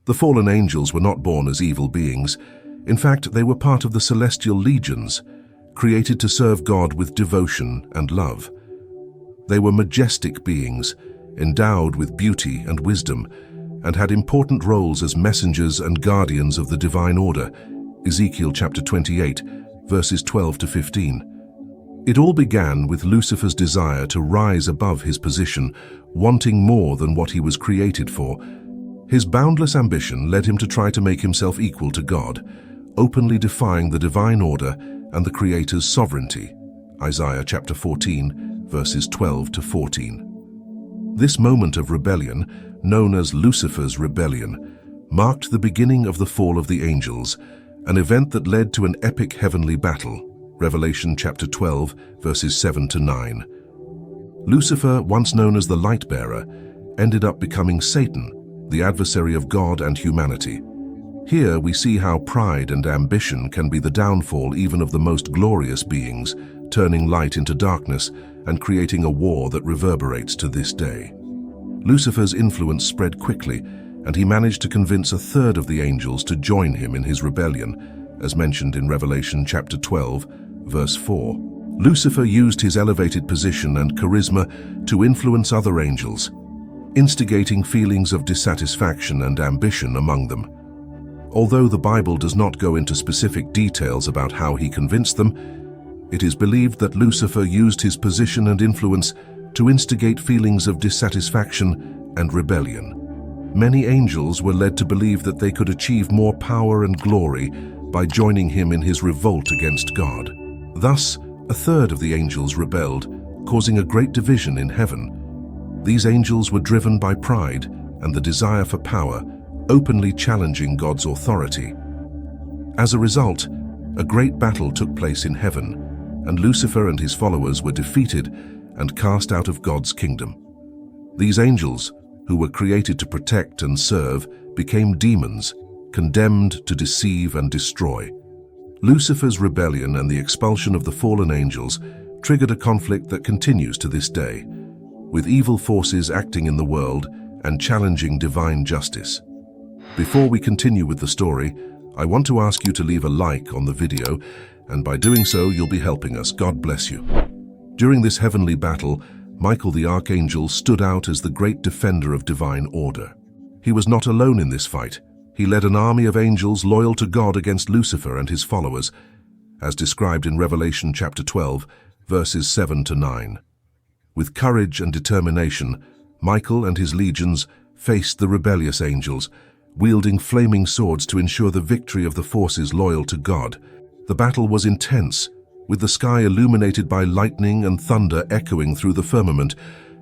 The fallen angels were not born as evil beings. In fact, they were part of the celestial legions, created to serve God with devotion and love. They were majestic beings, endowed with beauty and wisdom, and had important roles as messengers and guardians of the divine order. Ezekiel chapter 28, verses 12 to 15. It all began with Lucifer's desire to rise above his position, wanting more than what he was created for. His boundless ambition led him to try to make himself equal to God, openly defying the divine order and the Creator's sovereignty. Isaiah chapter 14, verses 12 to 14. This moment of rebellion, known as Lucifer's rebellion, marked the beginning of the fall of the angels, an event that led to an epic heavenly battle. Revelation chapter 12, verses 7 to 9. Lucifer, once known as the light-bearer, ended up becoming Satan, the adversary of God and humanity. Here we see how pride and ambition can be the downfall even of the most glorious beings, turning light into darkness and creating a war that reverberates to this day. Lucifer's influence spread quickly, and he managed to convince a third of the angels to join him in his rebellion, as mentioned in Revelation chapter 12, verse 4. Lucifer used his elevated position and charisma to influence other angels, instigating feelings of dissatisfaction and ambition among them. Although the Bible does not go into specific details about how he convinced them, it is believed that Lucifer used his position and influence to instigate feelings of dissatisfaction and rebellion. Many angels were led to believe that they could achieve more power and glory by joining him in his revolt against God. Thus, a third of the angels rebelled, causing a great division in heaven. These angels were driven by pride and the desire for power, openly challenging God's authority. As a result, a great battle took place in heaven, and Lucifer and his followers were defeated and cast out of God's kingdom. These angels, who were created to protect and serve, became demons, condemned to deceive and destroy. Lucifer's rebellion and the expulsion of the fallen angels triggered a conflict that continues to this day, with evil forces acting in the world and challenging divine justice. Before we continue with the story, I want to ask you to leave a like on the video, and by doing so, you'll be helping us. God bless you. During this heavenly battle, Michael the Archangel stood out as the great defender of divine order. He was not alone in this fight. He led an army of angels loyal to God against Lucifer and his followers, as described in Revelation chapter 12, verses 7 to 9. With courage and determination, Michael and his legions faced the rebellious angels, wielding flaming swords to ensure the victory of the forces loyal to God. The battle was intense, with the sky illuminated by lightning and thunder echoing through the firmament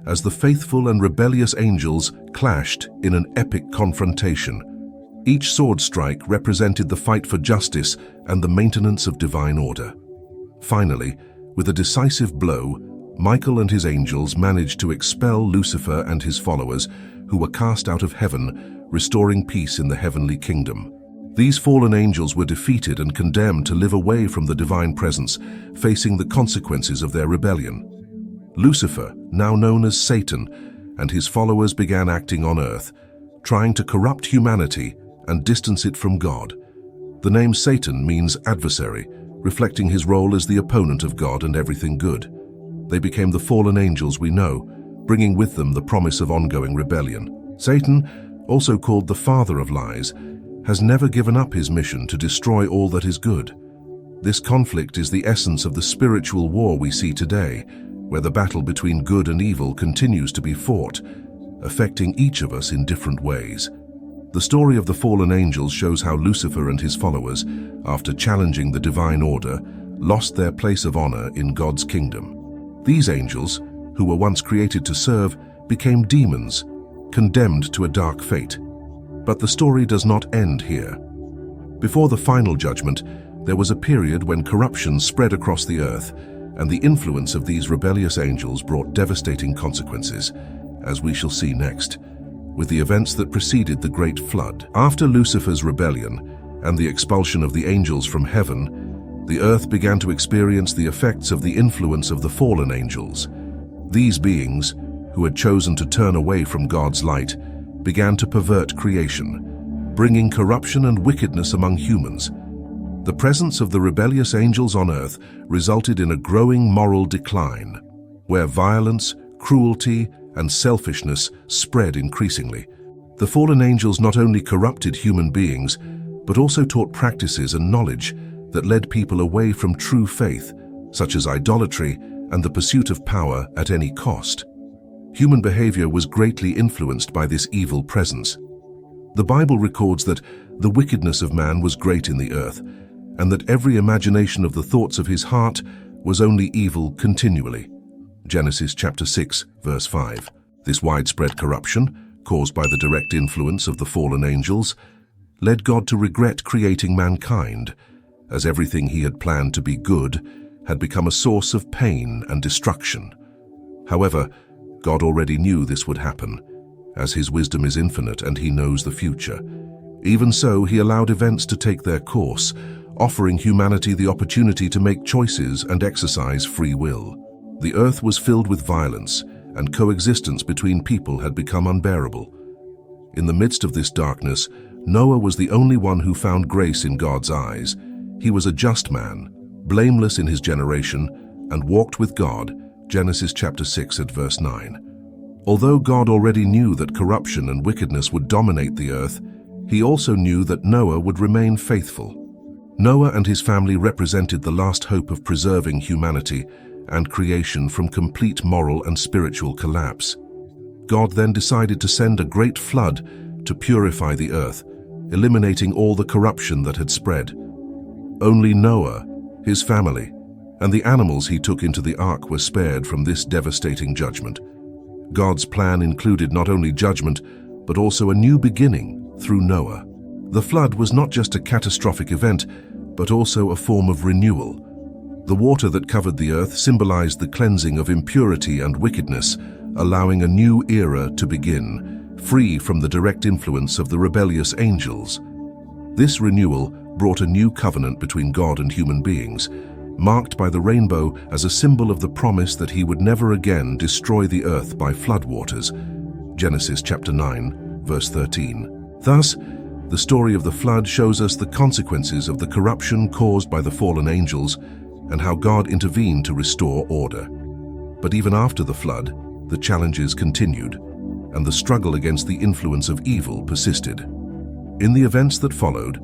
as the faithful and rebellious angels clashed in an epic confrontation. Each sword strike represented the fight for justice and the maintenance of divine order. Finally, with a decisive blow, Michael and his angels managed to expel Lucifer and his followers, who were cast out of heaven, restoring peace in the heavenly kingdom. These fallen angels were defeated and condemned to live away from the divine presence, facing the consequences of their rebellion. Lucifer, now known as Satan, and his followers began acting on earth, trying to corrupt humanity and distance it from God. The name Satan means adversary, reflecting his role as the opponent of God and everything good. They became the fallen angels we know, bringing with them the promise of ongoing rebellion. Satan, also called the father of lies, has never given up his mission to destroy all that is good. This conflict is the essence of the spiritual war we see today, where the battle between good and evil continues to be fought, affecting each of us in different ways. The story of the fallen angels shows how Lucifer and his followers, after challenging the divine order, lost their place of honor in God's kingdom. These angels, who were once created to serve, became demons, condemned to a dark fate. But the story does not end here. Before the final judgment, there was a period when corruption spread across the earth, and the influence of these rebellious angels brought devastating consequences, as we shall see next, with the events that preceded the Great Flood. After Lucifer's rebellion and the expulsion of the angels from heaven, the earth began to experience the effects of the influence of the fallen angels. These beings, who had chosen to turn away from God's light, began to pervert creation, bringing corruption and wickedness among humans. The presence of the rebellious angels on earth resulted in a growing moral decline, where violence, cruelty, and selfishness spread increasingly. The fallen angels not only corrupted human beings, but also taught practices and knowledge that led people away from true faith, such as idolatry and the pursuit of power at any cost. Human behavior was greatly influenced by this evil presence. The Bible records that the wickedness of man was great in the earth, and that every imagination of the thoughts of his heart was only evil continually. Genesis chapter 6, verse 5. This widespread corruption, caused by the direct influence of the fallen angels, led God to regret creating mankind, as everything he had planned to be good had become a source of pain and destruction. However, God already knew this would happen, as his wisdom is infinite and he knows the future. Even so, he allowed events to take their course, offering humanity the opportunity to make choices and exercise free will. The earth was filled with violence, and coexistence between people had become unbearable. In the midst of this darkness, Noah was the only one who found grace in God's eyes. He was a just man, blameless in his generation, and walked with God. Genesis chapter 6 at verse 9. Although God already knew that corruption and wickedness would dominate the earth, he also knew that Noah would remain faithful. Noah and his family represented the last hope of preserving humanity and creation from complete moral and spiritual collapse. God then decided to send a great flood to purify the earth, eliminating all the corruption that had spread. Only Noah, his family, and the animals he took into the ark were spared from this devastating judgment. God's plan included not only judgment, but also a new beginning through Noah. The flood was not just a catastrophic event, but also a form of renewal. The water that covered the earth symbolized the cleansing of impurity and wickedness, allowing a new era to begin, free from the direct influence of the rebellious angels. This renewal brought a new covenant between God and human beings, marked by the rainbow as a symbol of the promise that he would never again destroy the earth by floodwaters. Genesis chapter 9, verse 13. Thus, the story of the flood shows us the consequences of the corruption caused by the fallen angels and how God intervened to restore order. But even after the flood, the challenges continued, and the struggle against the influence of evil persisted. In the events that followed,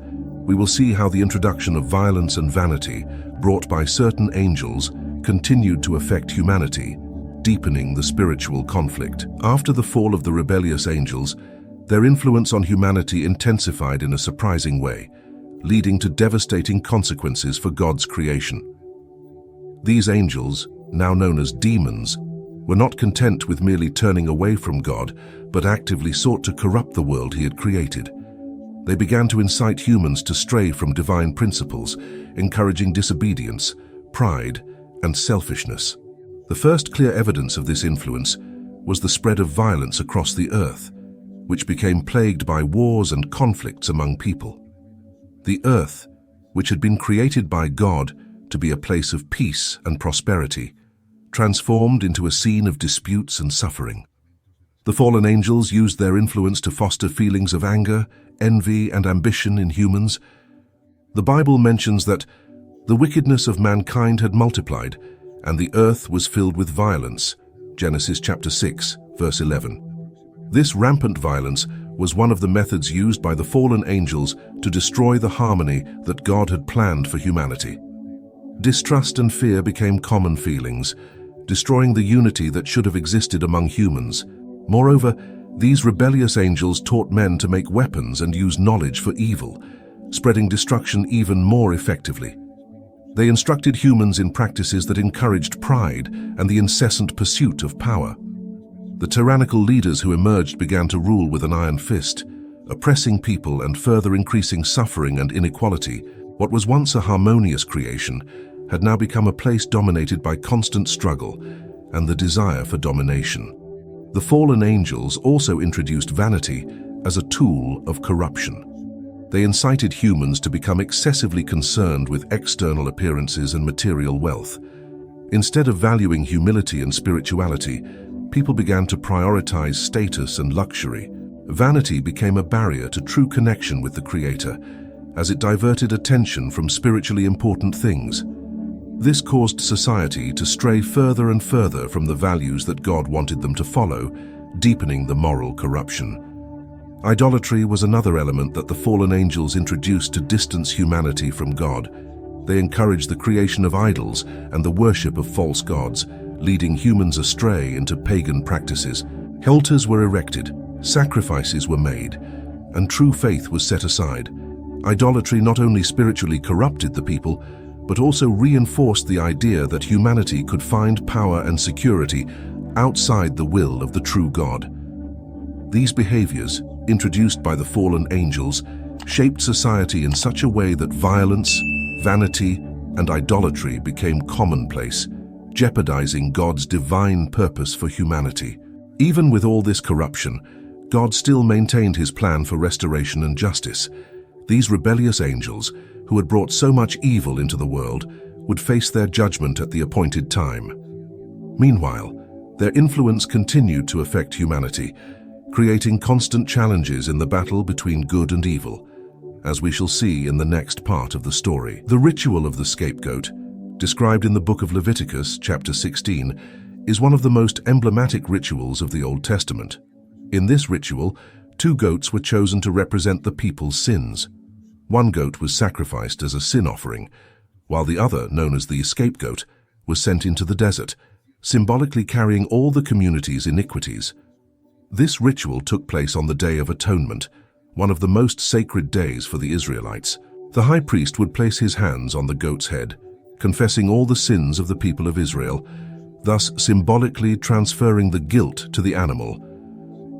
we will see how the introduction of violence and vanity brought by certain angels continued to affect humanity, deepening the spiritual conflict. After the fall of the rebellious angels, their influence on humanity intensified in a surprising way, leading to devastating consequences for God's creation. These angels, now known as demons, were not content with merely turning away from God, but actively sought to corrupt the world he had created. They began to incite humans to stray from divine principles, encouraging disobedience, pride, and selfishness. The first clear evidence of this influence was the spread of violence across the earth, which became plagued by wars and conflicts among people. The earth, which had been created by God to be a place of peace and prosperity, transformed into a scene of disputes and suffering. The fallen angels used their influence to foster feelings of anger, envy, and ambition in humans. The Bible mentions that the wickedness of mankind had multiplied, and the earth was filled with violence. Genesis chapter 6, verse 11. This rampant violence was one of the methods used by the fallen angels to destroy the harmony that God had planned for humanity. Distrust and fear became common feelings, destroying the unity that should have existed among humans. Moreover, these rebellious angels taught men to make weapons and use knowledge for evil, spreading destruction even more effectively. They instructed humans in practices that encouraged pride and the incessant pursuit of power. The tyrannical leaders who emerged began to rule with an iron fist, oppressing people and further increasing suffering and inequality. What was once a harmonious creation had now become a place dominated by constant struggle and the desire for domination. The fallen angels also introduced vanity as a tool of corruption. They incited humans to become excessively concerned with external appearances and material wealth. Instead of valuing humility and spirituality, people began to prioritize status and luxury. vanity became a barrier to true connection with the Creator, as it diverted attention from spiritually important things. This caused society to stray further and further from the values that God wanted them to follow, deepening the moral corruption. Idolatry was another element that the fallen angels introduced to distance humanity from God. They encouraged the creation of idols and the worship of false gods, leading humans astray into pagan practices. Altars were erected, sacrifices were made, and true faith was set aside. Idolatry not only spiritually corrupted the people, but also reinforced the idea that humanity could find power and security outside the will of the true God. These behaviors, introduced by the fallen angels, shaped society in such a way that violence, vanity, and idolatry became commonplace, jeopardizing God's divine purpose for humanity. Even with all this corruption, God still maintained his plan for restoration and justice. These rebellious angels, who had brought so much evil into the world, would face their judgment at the appointed time. Meanwhile, their influence continued to affect humanity, creating constant challenges in the battle between good and evil, as we shall see in the next part of the story. The ritual of the scapegoat, described in the book of Leviticus, chapter 16, is one of the most emblematic rituals of the Old Testament. In this ritual, 2 goats were chosen to represent the people's sins. One goat was sacrificed as a sin offering, while the other, known as the scapegoat, was sent into the desert, symbolically carrying all the community's iniquities. This ritual took place on the Day of Atonement, one of the most sacred days for the Israelites. The high priest would place his hands on the goat's head, confessing all the sins of the people of Israel, thus symbolically transferring the guilt to the animal.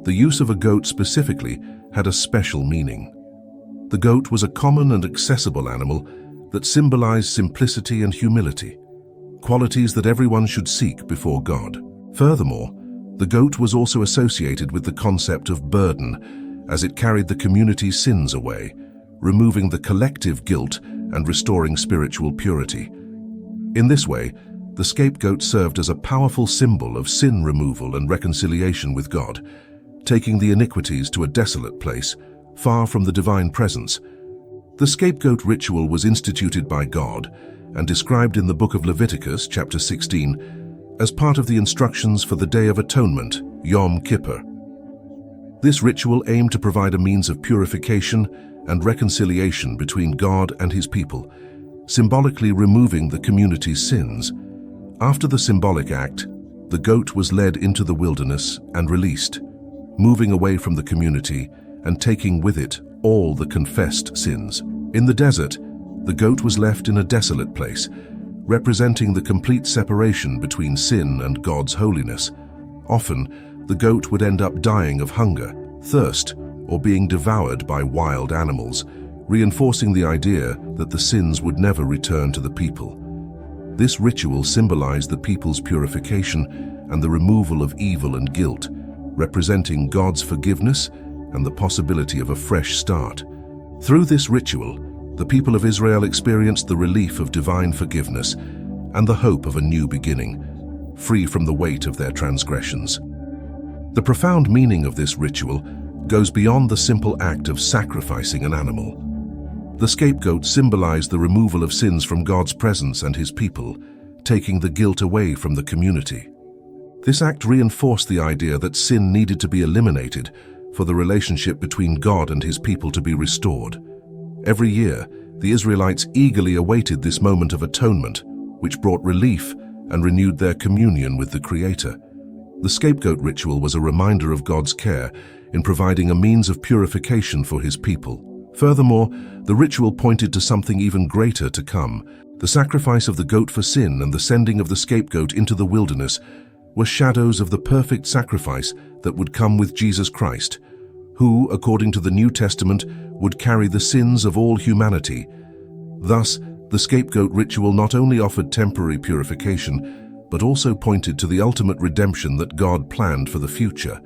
The use of a goat specifically had a special meaning. The goat was a common and accessible animal that symbolized simplicity and humility, qualities that everyone should seek before God. Furthermore, the goat was also associated with the concept of burden, as it carried the community's sins away, removing the collective guilt and restoring spiritual purity. In this way, the scapegoat served as a powerful symbol of sin removal and reconciliation with God, taking the iniquities to a desolate place, far from the divine presence. The scapegoat ritual was instituted by God and described in the book of Leviticus, chapter 16, as part of the instructions for the Day of Atonement, Yom Kippur. This ritual aimed to provide a means of purification and reconciliation between God and his people, symbolically removing the community's sins. After the symbolic act, the goat was led into the wilderness and released, moving away from the community and taking with it all the confessed sins. In the desert, the goat was left in a desolate place, representing the complete separation between sin and God's holiness. Often, the goat would end up dying of hunger, thirst, or being devoured by wild animals, reinforcing the idea that the sins would never return to the people. This ritual symbolized the people's purification and the removal of evil and guilt, representing God's forgiveness and the possibility of a fresh start. Through this ritual, the people of Israel experienced the relief of divine forgiveness and the hope of a new beginning, free from the weight of their transgressions. The profound meaning of this ritual goes beyond the simple act of sacrificing an animal. The scapegoat symbolized the removal of sins from God's presence and his people, taking the guilt away from the community. This act reinforced the idea that sin needed to be eliminated for the relationship between God and his people to be restored. Every year, the Israelites eagerly awaited this moment of atonement, which brought relief and renewed their communion with the Creator. The scapegoat ritual was a reminder of God's care in providing a means of purification for his people. Furthermore, the ritual pointed to something even greater to come. The sacrifice of the goat for sin and the sending of the scapegoat into the wilderness were shadows of the perfect sacrifice that would come with Jesus Christ, who, according to the New Testament, would carry the sins of all humanity. Thus, the scapegoat ritual not only offered temporary purification, but also pointed to the ultimate redemption that God planned for the future.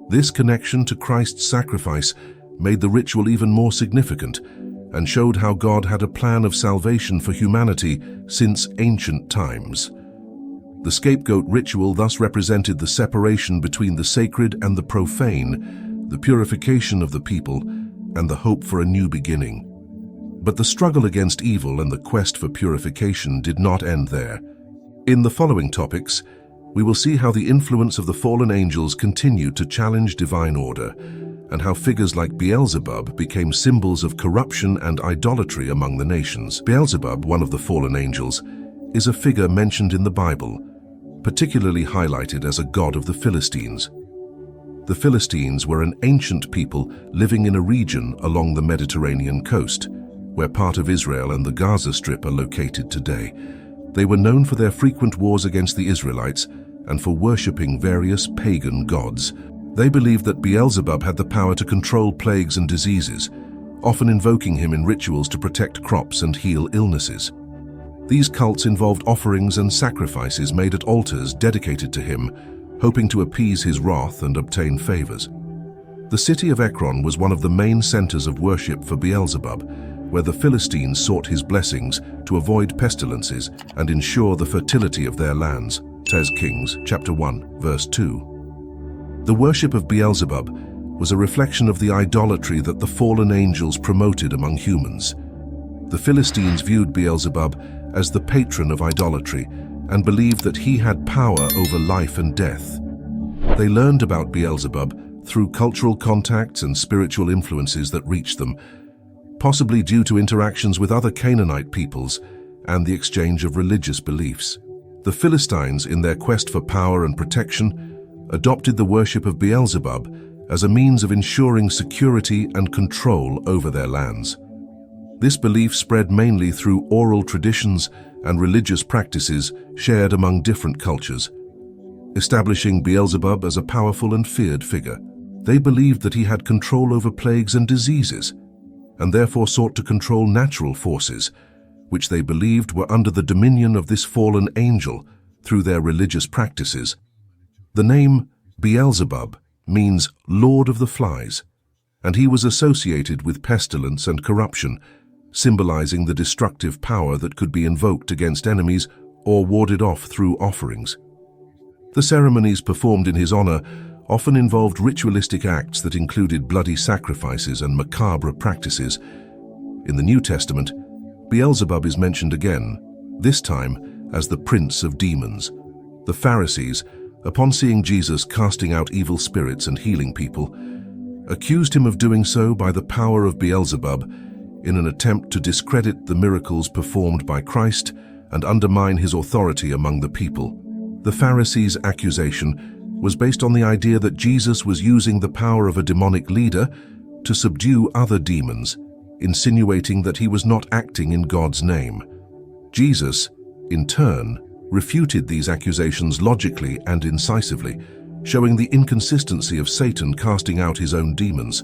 This connection to Christ's sacrifice made the ritual even more significant and showed how God had a plan of salvation for humanity since ancient times. The scapegoat ritual thus represented the separation between the sacred and the profane, the purification of the people, and the hope for a new beginning. But the struggle against evil and the quest for purification did not end there. In the following topics, we will see how the influence of the fallen angels continued to challenge divine order, and how figures like Beelzebub became symbols of corruption and idolatry among the nations. Beelzebub, one of the fallen angels, is a figure mentioned in the Bible, particularly highlighted as a god of the Philistines. The Philistines were an ancient people living in a region along the Mediterranean coast, where part of Israel and the Gaza Strip are located today. They were known for their frequent wars against the Israelites and for worshipping various pagan gods. They believed that Beelzebub had the power to control plagues and diseases, often invoking him in rituals to protect crops and heal illnesses. These cults involved offerings and sacrifices made at altars dedicated to him, hoping to appease his wrath and obtain favors. The city of Ekron was one of the main centers of worship for Beelzebub, where the Philistines sought his blessings to avoid pestilences and ensure the fertility of their lands, says Kings chapter 1, verse 2. The worship of Beelzebub was a reflection of the idolatry that the fallen angels promoted among humans. The Philistines viewed Beelzebub as the patron of idolatry and believed that he had power over life and death. They learned about Beelzebub through cultural contacts and spiritual influences that reached them, possibly due to interactions with other Canaanite peoples and the exchange of religious beliefs. The Philistines, in their quest for power and protection, adopted the worship of Beelzebub as a means of ensuring security and control over their lands. This belief spread mainly through oral traditions and religious practices shared among different cultures, establishing Beelzebub as a powerful and feared figure. They believed that he had control over plagues and diseases, and therefore sought to control natural forces, which they believed were under the dominion of this fallen angel through their religious practices. The name Beelzebub means Lord of the Flies, and he was associated with pestilence and corruption, symbolizing the destructive power that could be invoked against enemies or warded off through offerings. The ceremonies performed in his honor often involved ritualistic acts that included bloody sacrifices and macabre practices. In the New Testament, Beelzebub is mentioned again, this time as the prince of demons. The Pharisees, upon seeing Jesus casting out evil spirits and healing people, accused him of doing so by the power of Beelzebub in an attempt to discredit the miracles performed by Christ and undermine his authority among the people. The Pharisees' accusation was based on the idea that Jesus was using the power of a demonic leader to subdue other demons, insinuating that he was not acting in God's name. Jesus, in turn, refuted these accusations logically and incisively, showing the inconsistency of Satan casting out his own demons,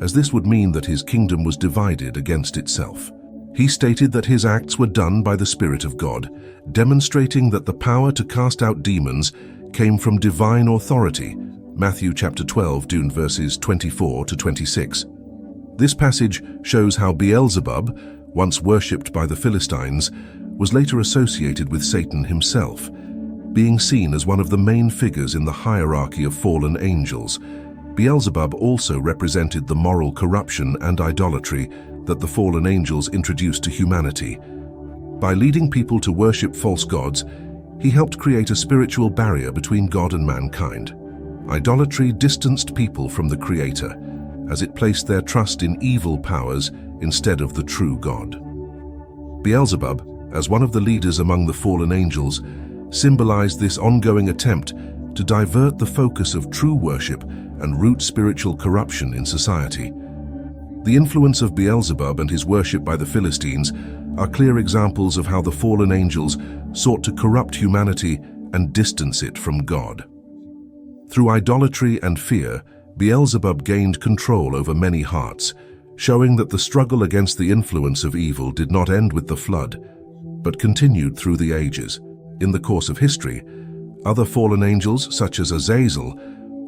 as this would mean that his kingdom was divided against itself. He stated that his acts were done by the Spirit of God, demonstrating that the power to cast out demons came from divine authority. Matthew chapter 12, verses 24 to 26. This passage shows how Beelzebub, once worshipped by the Philistines, was later associated with Satan himself, being seen as one of the main figures in the hierarchy of fallen angels. Beelzebub also represented the moral corruption and idolatry that the fallen angels introduced to humanity. By leading people to worship false gods, he helped create a spiritual barrier between God and mankind. Idolatry distanced people from the Creator, as it placed their trust in evil powers instead of the true God. Beelzebub, as one of the leaders among the fallen angels, symbolized this ongoing attempt to divert the focus of true worship and root spiritual corruption in society. The influence of Beelzebub and his worship by the Philistines are clear examples of how the fallen angels sought to corrupt humanity and distance it from God. Through idolatry and fear, Beelzebub gained control over many hearts, showing that the struggle against the influence of evil did not end with the flood, but continued through the ages. In the course of history, other fallen angels, such as Azazel,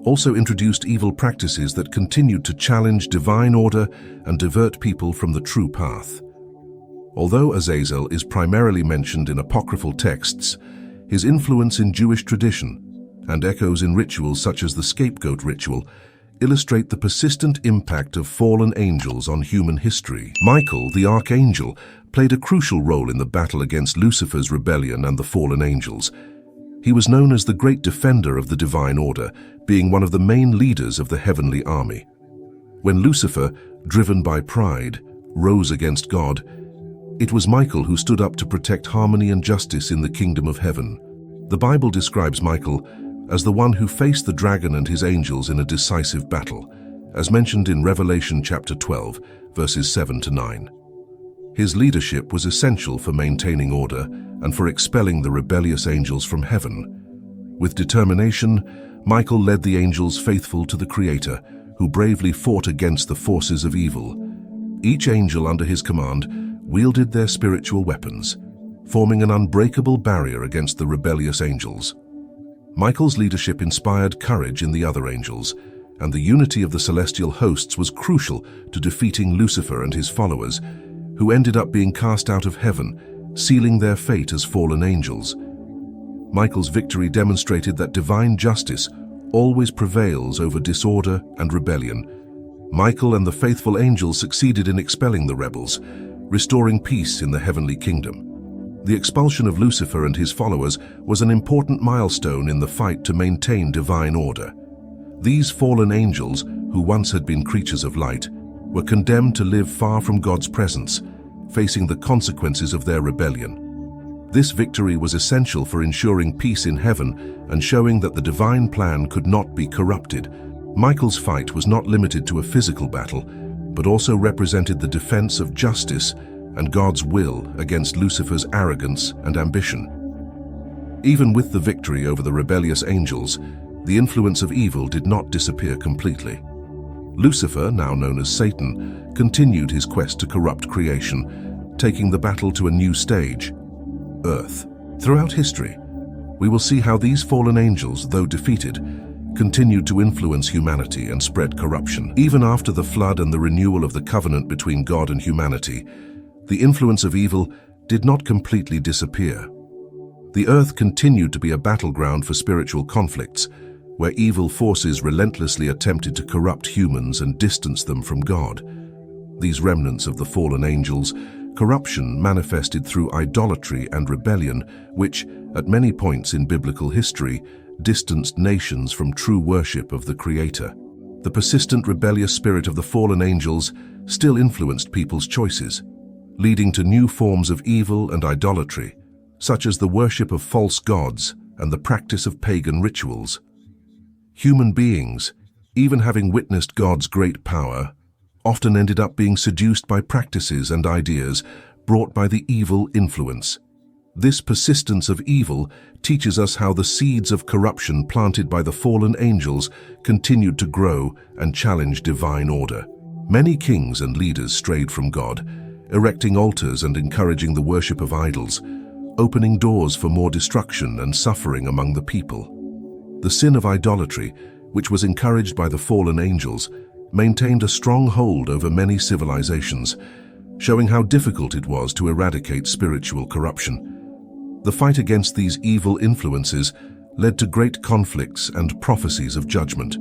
also introduced evil practices that continued to challenge divine order and divert people from the true path. Although Azazel is primarily mentioned in apocryphal texts, his influence in Jewish tradition and echoes in rituals such as the scapegoat ritual illustrate the persistent impact of fallen angels on human history. Michael, the Archangel, played a crucial role in the battle against Lucifer's rebellion and the fallen angels. He was known as the great defender of the divine order, being one of the main leaders of the heavenly army. When Lucifer, driven by pride, rose against God, it was Michael who stood up to protect harmony and justice in the kingdom of heaven. The Bible describes Michael as the one who faced the dragon and his angels in a decisive battle, as mentioned in Revelation chapter 12, verses 7 to 9. His leadership was essential for maintaining order and for expelling the rebellious angels from heaven. With determination, Michael led the angels faithful to the Creator, who bravely fought against the forces of evil. Each angel under his command wielded their spiritual weapons, forming an unbreakable barrier against the rebellious angels. Michael's leadership inspired courage in the other angels, and the unity of the celestial hosts was crucial to defeating Lucifer and his followers, who ended up being cast out of heaven, sealing their fate as fallen angels. Michael's victory demonstrated that divine justice always prevails over disorder and rebellion. Michael and the faithful angels succeeded in expelling the rebels, restoring peace in the heavenly kingdom. The expulsion of Lucifer and his followers was an important milestone in the fight to maintain divine order. These fallen angels, who once had been creatures of light, were condemned to live far from God's presence, facing the consequences of their rebellion. This victory was essential for ensuring peace in heaven and showing that the divine plan could not be corrupted. Michael's fight was not limited to a physical battle, but also represented the defense of justice and God's will against Lucifer's arrogance and ambition. Even with the victory over the rebellious angels, the influence of evil did not disappear completely. Lucifer, now known as Satan, continued his quest to corrupt creation, taking the battle to a new stage, Earth. Throughout history, we will see how these fallen angels, though defeated, continued to influence humanity and spread corruption. Even after the flood and the renewal of the covenant between God and humanity, the influence of evil did not completely disappear. The earth continued to be a battleground for spiritual conflicts, where evil forces relentlessly attempted to corrupt humans and distance them from God. These remnants of the fallen angels, corruption manifested through idolatry and rebellion, which, at many points in biblical history, distanced nations from true worship of the Creator. The persistent rebellious spirit of the fallen angels still influenced people's choices, leading to new forms of evil and idolatry, such as the worship of false gods and the practice of pagan rituals. Human beings, even having witnessed God's great power, often ended up being seduced by practices and ideas brought by the evil influence. This persistence of evil teaches us how the seeds of corruption planted by the fallen angels continued to grow and challenge divine order. Many kings and leaders strayed from God, erecting altars and encouraging the worship of idols, opening doors for more destruction and suffering among the people. The sin of idolatry, which was encouraged by the fallen angels, maintained a strong hold over many civilizations, showing how difficult it was to eradicate spiritual corruption. The fight against these evil influences led to great conflicts and prophecies of judgment.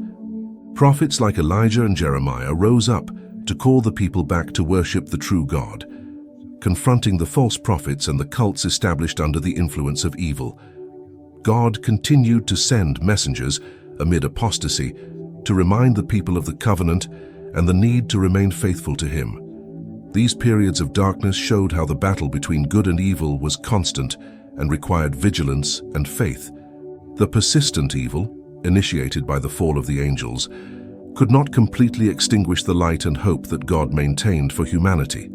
Prophets like Elijah and Jeremiah rose up to call the people back to worship the true God, confronting the false prophets and the cults established under the influence of evil. God continued to send messengers amid apostasy to remind the people of the covenant and the need to remain faithful to Him. These periods of darkness showed how the battle between good and evil was constant and required vigilance and faith. The persistent evil, initiated by the fall of the angels, could not completely extinguish the light and hope that God maintained for humanity.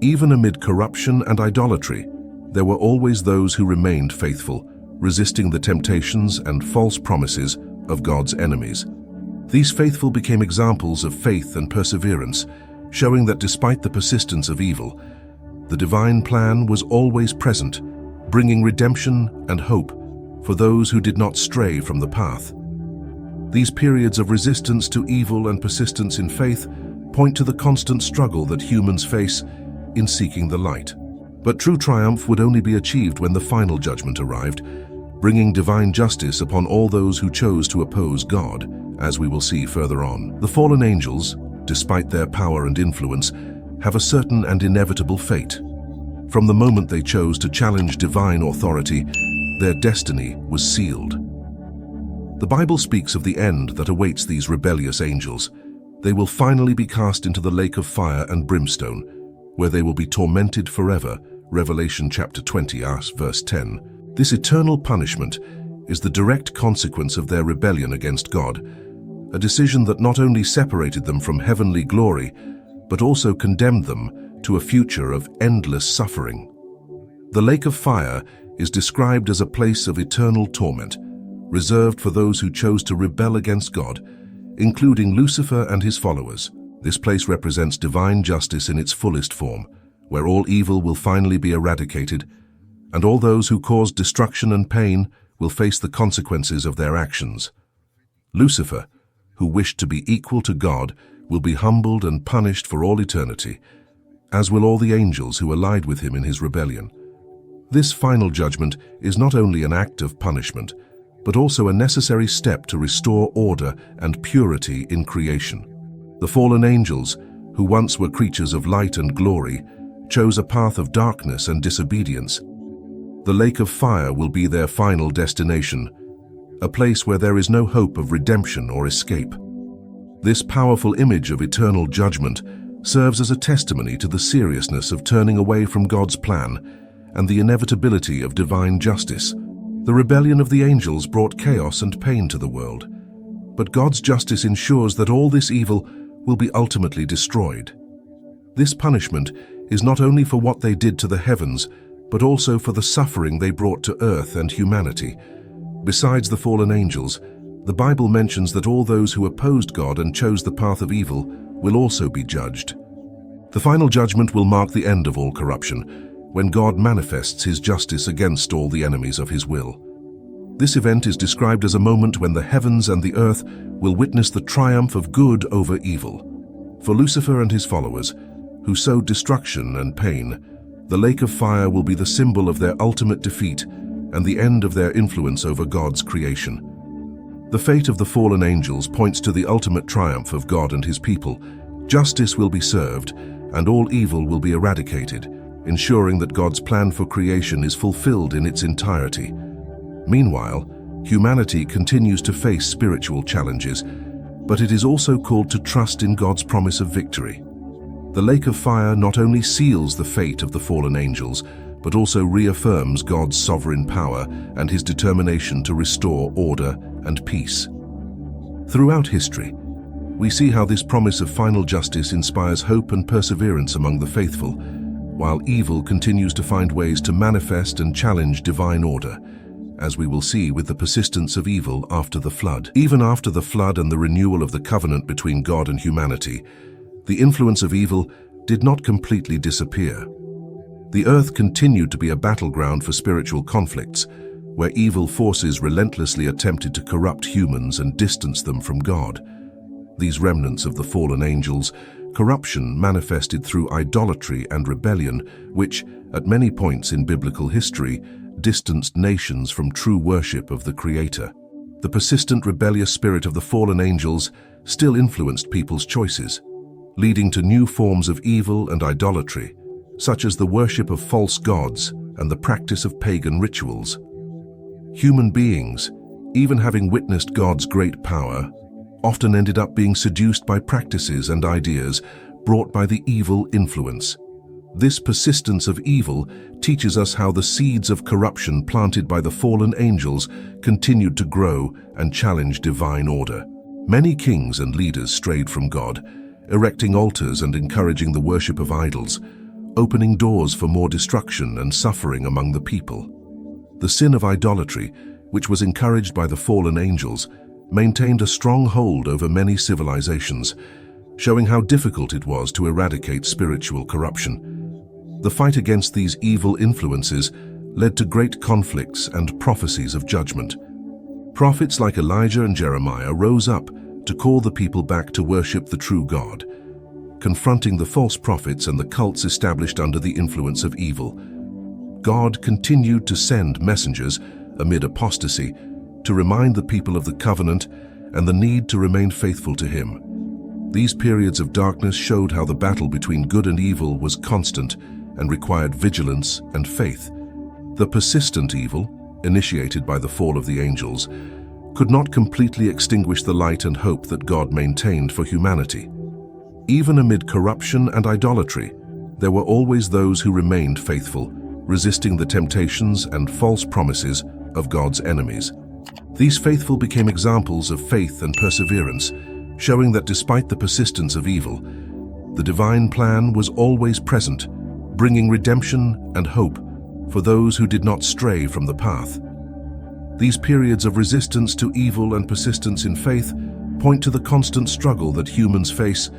Even amid corruption and idolatry, there were always those who remained faithful, resisting the temptations and false promises of God's enemies. These faithful became examples of faith and perseverance, showing that despite the persistence of evil, the divine plan was always present, bringing redemption and hope for those who did not stray from the path. These periods of resistance to evil and persistence in faith point to the constant struggle that humans face in seeking the light. But true triumph would only be achieved when the final judgment arrived, bringing divine justice upon all those who chose to oppose God, as we will see further on. The fallen angels, despite their power and influence, have a certain and inevitable fate. From the moment they chose to challenge divine authority, their destiny was sealed. The Bible speaks of the end that awaits these rebellious angels. They will finally be cast into the lake of fire and brimstone, where they will be tormented forever. Revelation chapter 20, verse 10. This eternal punishment is the direct consequence of their rebellion against God, a decision that not only separated them from heavenly glory, but also condemned them to a future of endless suffering. The lake of fire is described as a place of eternal torment, reserved for those who chose to rebel against God, including Lucifer and his followers. This place represents divine justice in its fullest form, where all evil will finally be eradicated, and all those who caused destruction and pain will face the consequences of their actions. Lucifer, who wished to be equal to God, will be humbled and punished for all eternity, as will all the angels who allied with him in his rebellion. This final judgment is not only an act of punishment, but also a necessary step to restore order and purity in creation. The fallen angels, who once were creatures of light and glory, chose a path of darkness and disobedience. The lake of fire will be their final destination, a place where there is no hope of redemption or escape. This powerful image of eternal judgment serves as a testimony to the seriousness of turning away from God's plan and the inevitability of divine justice. The rebellion of the angels brought chaos and pain to the world, but God's justice ensures that all this evil will be ultimately destroyed. This punishment is not only for what they did to the heavens, but also for the suffering they brought to earth and humanity. Besides the fallen angels, the Bible mentions that all those who opposed God and chose the path of evil will also be judged. The final judgment will mark the end of all corruption, when God manifests his justice against all the enemies of his will. This event is described as a moment when the heavens and the earth will witness the triumph of good over evil. For Lucifer and his followers, who sowed destruction and pain, the lake of fire will be the symbol of their ultimate defeat and the end of their influence over God's creation. The fate of the fallen angels points to the ultimate triumph of God and his people. Justice will be served, and all evil will be eradicated, ensuring that God's plan for creation is fulfilled in its entirety. Meanwhile, humanity continues to face spiritual challenges, but it is also called to trust in God's promise of victory. The lake of fire not only seals the fate of the fallen angels, but also reaffirms God's sovereign power and his determination to restore order and peace. Throughout history, we see how this promise of final justice inspires hope and perseverance among the faithful, while evil continues to find ways to manifest and challenge divine order, as we will see with the persistence of evil after the flood. Even after the flood and the renewal of the covenant between God and humanity, the influence of evil did not completely disappear. The earth continued to be a battleground for spiritual conflicts, where evil forces relentlessly attempted to corrupt humans and distance them from God. These remnants of the fallen angels, corruption manifested through idolatry and rebellion, which, at many points in biblical history, distanced nations from true worship of the Creator. The persistent rebellious spirit of the fallen angels still influenced people's choices, leading to new forms of evil and idolatry, such as the worship of false gods and the practice of pagan rituals. Human beings, even having witnessed God's great power, often ended up being seduced by practices and ideas brought by the evil influence. This persistence of evil teaches us how the seeds of corruption planted by the fallen angels continued to grow and challenge divine order. Many kings and leaders strayed from God, erecting altars and encouraging the worship of idols, opening doors for more destruction and suffering among the people. The sin of idolatry, which was encouraged by the fallen angels, maintained a strong hold over many civilizations, showing how difficult it was to eradicate spiritual corruption. The fight against these evil influences led to great conflicts and prophecies of judgment. Prophets like Elijah and Jeremiah rose up to call the people back to worship the true God, confronting the false prophets and the cults established under the influence of evil. God continued to send messengers amid apostasy, to remind the people of the covenant and the need to remain faithful to him. These periods of darkness showed how the battle between good and evil was constant and required vigilance and faith. The persistent evil, initiated by the fall of the angels, could not completely extinguish the light and hope that God maintained for humanity. Even amid corruption and idolatry, there were always those who remained faithful, resisting the temptations and false promises of God's enemies. These faithful became examples of faith and perseverance, showing that despite the persistence of evil, the divine plan was always present, bringing redemption and hope for those who did not stray from the path. These periods of resistance to evil and persistence in faith point to the constant struggle that humans face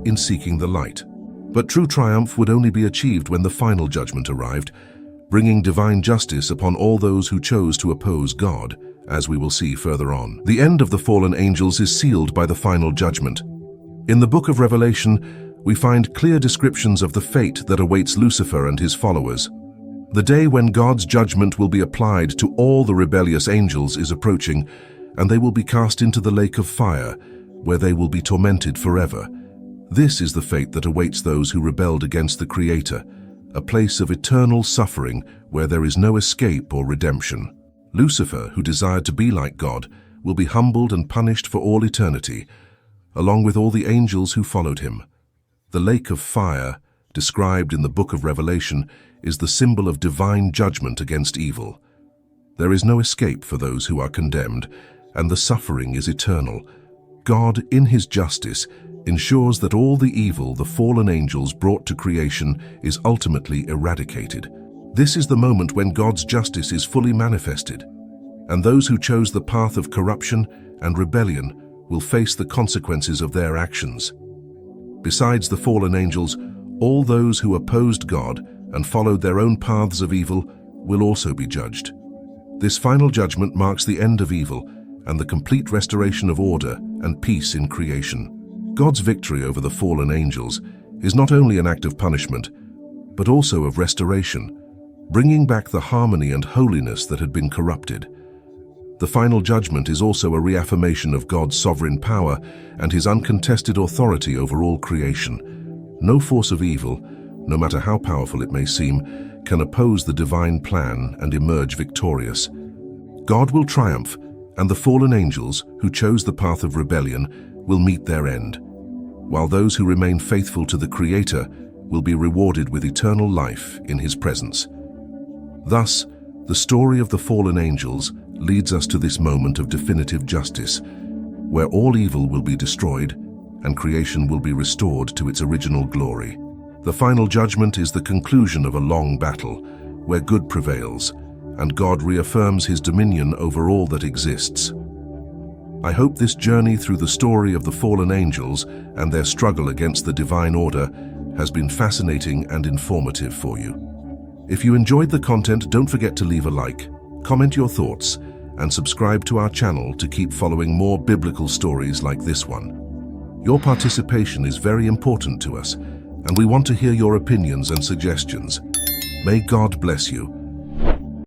in seeking the light. But true triumph would only be achieved when the final judgment arrived, bringing divine justice upon all those who chose to oppose God, as we will see further on. The end of the fallen angels is sealed by the final judgment. In the book of Revelation, we find clear descriptions of the fate that awaits Lucifer and his followers. The day when God's judgment will be applied to all the rebellious angels is approaching, and they will be cast into the lake of fire, where they will be tormented forever. This is the fate that awaits those who rebelled against the Creator, a place of eternal suffering where there is no escape or redemption. Lucifer, who desired to be like God, will be humbled and punished for all eternity, along with all the angels who followed him. The lake of fire, described in the book of Revelation, is the symbol of divine judgment against evil. There is no escape for those who are condemned, and the suffering is eternal. God, in his justice, ensures that all the evil the fallen angels brought to creation is ultimately eradicated. This is the moment when God's justice is fully manifested, and those who chose the path of corruption and rebellion will face the consequences of their actions. Besides the fallen angels, all those who opposed God and followed their own paths of evil will also be judged. This final judgment marks the end of evil and the complete restoration of order and peace in creation. God's victory over the fallen angels is not only an act of punishment, but also of restoration, bringing back the harmony and holiness that had been corrupted. The final judgment is also a reaffirmation of God's sovereign power and his uncontested authority over all creation. No force of evil, no matter how powerful it may seem, can oppose the divine plan and emerge victorious. God will triumph, and the fallen angels, who chose the path of rebellion, will meet their end, while those who remain faithful to the Creator will be rewarded with eternal life in his presence. Thus, the story of the fallen angels leads us to this moment of definitive justice, where all evil will be destroyed and creation will be restored to its original glory. The final judgment is the conclusion of a long battle, where good prevails, and God reaffirms his dominion over all that exists. I hope this journey through the story of the fallen angels and their struggle against the divine order has been fascinating and informative for you. If you enjoyed the content, don't forget to leave a like, comment your thoughts, and subscribe to our channel to keep following more biblical stories like this one. Your participation is very important to us, and we want to hear your opinions and suggestions. May God bless you,